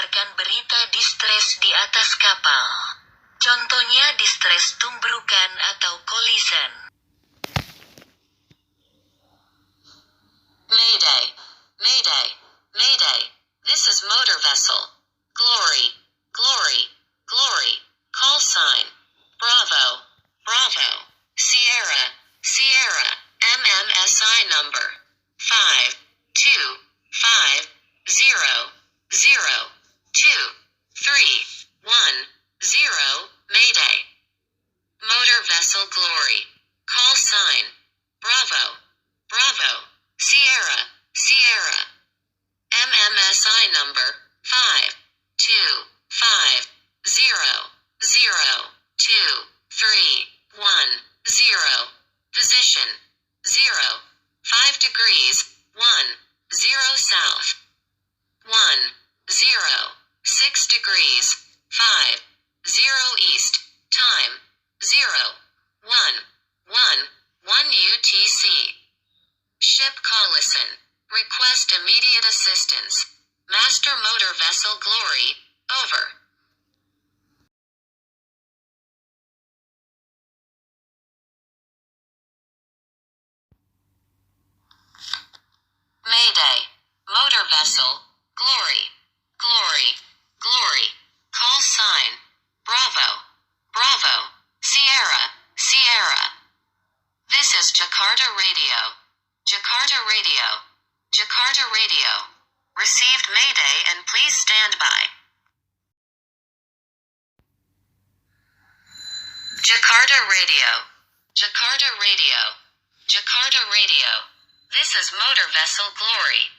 menyiarkan berita distres di atas kapal. Contohnya distres Tubrukan atau collision. Mayday, Mayday, Mayday. This is motor vessel. Glory, glory, glory. Call sign. Bravo, Bravo. Sierra, Sierra. MMSI number 525002310. Mayday. Motor vessel Glory. Call sign. Bravo, Bravo. Sierra, Sierra. MMSI number 525002310. Position 5 degrees 10 south 6 degrees 50 east. Time 0111 UTC. Ship collision. Request immediate assistance. Master motor vessel Glory. Over. Mayday. Motor vessel, Glory. Glory. Glory. Call sign. Bravo. Bravo. Sierra. Sierra. This is Jakarta Radio. Jakarta Radio. Jakarta Radio. Received Mayday and please stand by. Jakarta Radio. Jakarta Radio. Jakarta Radio. This is motor vessel Glory.